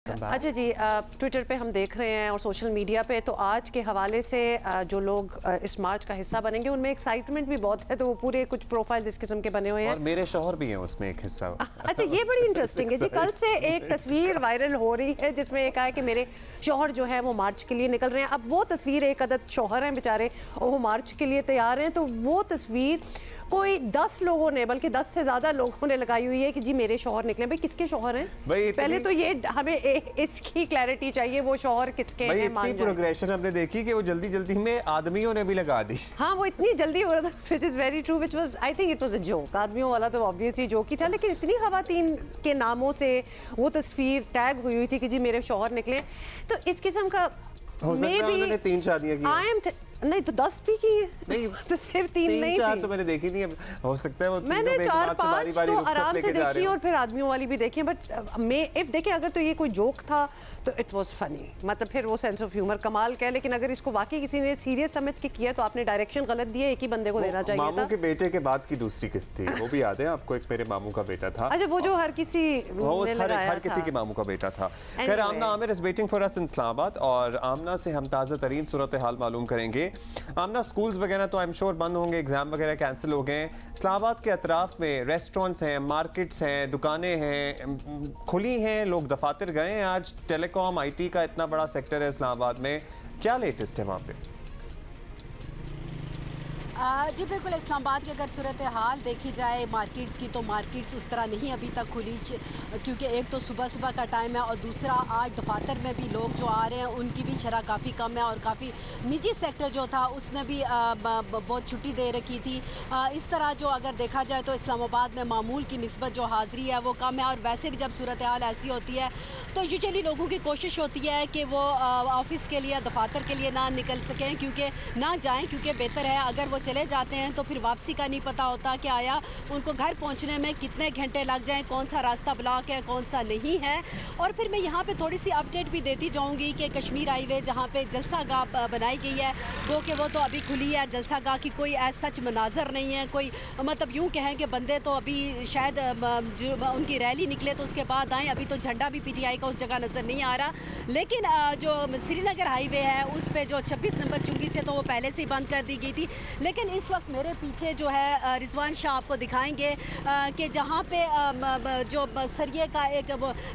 अच्छा जी, ट्विटर पे हम देख रहे हैं और सोशल मीडिया पे, तो आज के हवाले से जो लोग इस मार्च का हिस्सा बनेंगे उनमें एक्साइटमेंट भी बहुत है, तो वो पूरे कुछ प्रोफाइल्स इस किस्म के बने हुए हैं। और मेरे शौहर भी हैं उसमें एक हिस्सा। अच्छा, ये बड़ी इंटरेस्टिंग है जी। कल से एक तस्वीर वायरल हो रही है जिसमें एक है कि मेरे शौहर जो है वो मार्च के लिए निकल रहे हैं। अब वो तस्वीर, एक अदद शौहर हैं बेचारे और वो मार्च के लिए तैयार हैं, तो वो तस्वीर कोई 10 लोगों ने, बल्कि 10 से ज्यादा लोगों ने लगाई हुई है कि जी मेरे शौहर निकले। भाई किसके शौहर हैं? पहले तो ये हमें इसकी क्लैरिटी चाहिए, वो शौहर किसके हैं। इतनी प्रोग्रेशन हमने देखी कि वो जल्दी जल्दी में आदमियों ने भी लगा दी। हाँ, वो इतनी जल्दी हो रहा था, which is very true, which was I think it was a joke. आदमियों वाला तो ऑब्वियसली जोक ही था, लेकिन इतनी खवातीन के नामों से वो तस्वीर टैग हुई थी कि जी मेरे शौहर निकले, तो इस किस्म का हो सकता है उन्होंने 3 शादियां की। नहीं तो 10 भी की नहीं, तो सिर्फ 3 नहीं, 4 तो मैंने देखी थी। हो सकता है वो मैंने 4-5 तो आराम से देखी और फिर आदमियों वाली भी देखी। बट मैं इफ देखें, अगर तो ये कोई जोक था तो इट वाज फनी, मतलब फिर वो सेंस ऑफ ह्यूमर कमाल का है। लेकिन अगर इसको वाकई किसी ने सीरियस समझ के किया तो आपने डायरेक्शन गलत दिया, एक ही बंदे को देना चाहिए था। मामू के बेटे के बाद की दूसरी किस्त थी, वो भी याद है आपको? एक मेरे मामू का बेटा था। अच्छा, वो जो हर किसी हर किसी के मामू का बेटा था। खैर, Amna Aamir is waiting for us in Islamabad और आमना से हम ताज़ा तरीन सूरत हाल मालूम करेंगे। आमना, स्कूल्स वगैरह तो आई एम श्योर बंद होंगे, एग्जाम वगैरह कैंसिल हो गए। इस्लामाबाद के अतराफ में रेस्टोरेंट्स हैं, मार्केट्स हैं, दुकानें हैं, खुली हैं, लोग दफातर गए हैं। आज टेलीकॉम IT का इतना बड़ा सेक्टर है इस्लामाबाद में, क्या लेटेस्ट है वहाँ पे? जी बिल्कुल, इस्लामाबाद की अगर सूरत हाल देखी जाए मार्केट्स की, तो मार्केट्स उस तरह नहीं अभी तक खुली, क्योंकि एक तो सुबह सुबह का टाइम है और दूसरा आज दफातर में भी लोग जो आ रहे हैं उनकी भी शरह काफ़ी कम है और काफ़ी निजी सेक्टर जो था उसने भी बहुत छुट्टी दे रखी थी। इस तरह जो अगर देखा जाए तो इस्लामाबाद में मामूल की निस्बत जो हाज़री है वो कम है। और वैसे भी जब सूरत हाल ऐसी होती है तो यूजुअली लोगों की कोशिश होती है कि वो ऑफिस के लिए, दफातर के लिए ना निकल सकें, क्योंकि ना जाएँ, क्योंकि बेहतर है अगर वो चले जाते हैं तो फिर वापसी का नहीं पता होता कि आया उनको घर पहुंचने में कितने घंटे लग जाएं, कौन सा रास्ता ब्लॉक है, कौन सा नहीं है। और फिर मैं यहाँ पे थोड़ी सी अपडेट भी देती जाऊँगी कि कश्मीर हाईवे जहाँ पे जलसा गाह बनाई गई है वो कि वो तो अभी खुली है। जलसा गाह की कोई ऐसा सच मनाजर नहीं है, कोई मतलब यूँ कहें कि बंदे तो अभी शायद उनकी रैली निकले तो उसके बाद आएँ, अभी तो झंडा भी PTI का उस जगह नज़र नहीं आ रहा। लेकिन जो श्रीनगर हाईवे है उस पर जो 26 नंबर चुंगी से तो वो पहले से ही बंद कर दी गई थी। लेकिन इस वक्त मेरे पीछे जो है रिजवान शाह आपको दिखाएंगे कि जहाँ पे जो सरिये का एक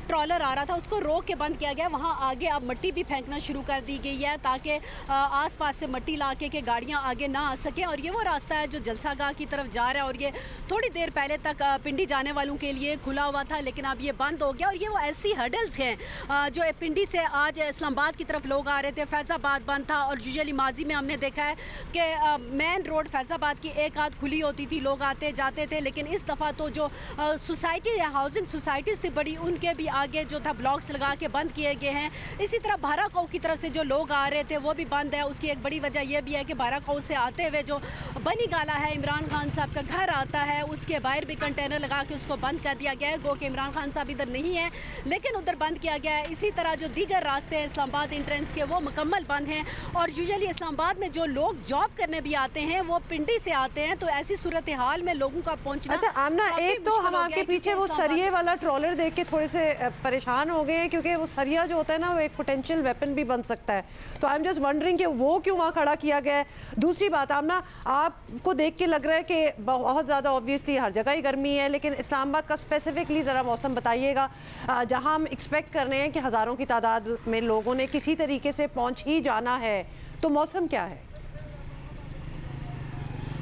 ट्रॉलर आ रहा था उसको रोक के बंद किया गया। वहाँ आगे अब मिट्टी भी फेंकना शुरू कर दी गई है ताकि आसपास से मिट्टी ला के गाड़ियाँ आगे ना आ सकें। और ये वो रास्ता है जो जलसा गाह की तरफ जा रहा है और ये थोड़ी देर पहले तक पिंडी जाने वालों के लिए खुला हुआ था, लेकिन अब ये बंद हो गया। और ये वो ऐसी हर्डल्स हैं जो पिंडी से आज इस्लामाबाद की तरफ लोग आ रहे थे, फैज़ाबाद बंद था। और यूजुअली माजी में हमने देखा है कि मेन रोड फैज़ाबाद की एक आध खुली होती थी, लोग आते जाते थे। लेकिन इस दफ़ा तो जो सोसाइटी या हाउसिंग सोसाइटीज़ थी बड़ी, उनके भी आगे जो था ब्लॉक्स लगा के बंद किए गए हैं। इसी तरह भाराकाऊ की तरफ से जो लोग आ रहे थे वो भी बंद है। उसकी एक बड़ी वजह यह भी है कि भाराकाऊ से आते हुए जो बनी गाला है, इमरान खान साहब का घर आता है, उसके बाहर भी कंटेनर लगा के उसको बंद कर दिया गया है। गो कि इमरान खान साहब इधर नहीं है लेकिन उधर बंद किया गया है। इसी तरह जो दीगर रास्ते हैं इस्लामाबाद इंट्रेंस के वो मुकम्मल बंद हैं। और यूजुअली इस्लामाबाद में जो लोग जॉब करने भी आते हैं वो पिंडी से आते हैं, तो ऐसी सूरत हाल में लोगों का पहुंचना। अच्छा आमना, एक तो हम आपके पीछे वो सरिये वाला ट्रॉलर देख के थोड़े से परेशान हो गए हैं, क्योंकि वो सरिया जो होता है ना वो एक पोटेंशियल वेपन भी बन सकता है। तो आई एम जस्ट वंडरिंग कि वो क्यों वहाँ खड़ा किया गया है। दूसरी बात आमना, आपको देख के लग रहा है कि बहुत ज़्यादा ऑब्वियसली हर जगह ही गर्मी है, लेकिन इस्लामाबाद का स्पेसिफिकली ज़रा मौसम बताइएगा, जहाँ हम एक्सपेक्ट कर रहे हैं कि हज़ारों की तादाद में लोगों ने किसी तरीके से पहुँच ही जाना है, तो मौसम क्या है?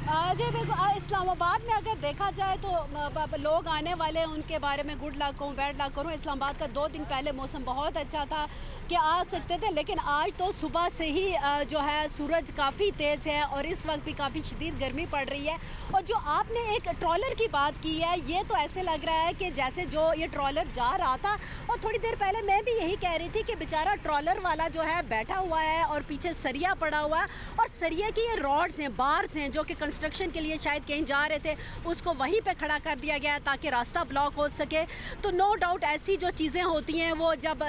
जी बिल्कुल, इस्लामाबाद में अगर देखा जाए तो लोग आने वाले हैं उनके बारे में गुड लक कहूँ बैड लक करूँ। इस्लामाबाद का 2 दिन पहले मौसम बहुत अच्छा था कि आ सकते थे, लेकिन आज तो सुबह से ही जो है सूरज काफ़ी तेज़ है और इस वक्त भी काफ़ी शदीद गर्मी पड़ रही है। और जो आपने एक ट्रॉलर की बात की है, ये तो ऐसे लग रहा है कि जैसे जो ये ट्रॉलर जा रहा था, और थोड़ी देर पहले मैं भी यही कह रही थी कि बेचारा ट्रॉलर वाला जो है बैठा हुआ है और पीछे सरिया पड़ा हुआ है और सरिया की ये रॉड्स हैं, बार्स हैं जो कि कंस्ट्रक्शन के लिए शायद कहीं जा रहे थे, उसको वहीं पे खड़ा कर दिया गया ताकि रास्ता ब्लॉक हो सके। तो नो डाउट ऐसी जो चीज़ें होती हैं वो जब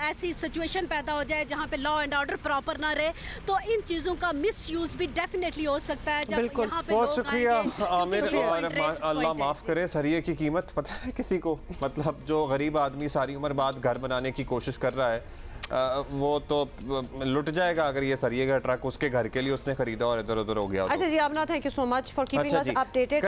ऐसी सिचुएशन पैदा हो जाए जहाँ पे लॉ एंड ऑर्डर प्रॉपर ना रहे तो इन चीज़ों का मिसयूज भी डेफिनेटली हो सकता है। जब यहाँ पे बहुत शुक्रिया आमिर, और अल्लाह माफ़ करे, सरिये की कीमत पता है किसी को? मतलब जो गरीब आदमी सारी उम्र बाद घर बनाने की कोशिश कर रहा है वो तो लुट जाएगा अगर ये सरिये का ट्रक उसके घर के लिए उसने खरीदा और इधर उधर हो गया। अच्छा जी Amna, thank you so much for keeping us updated.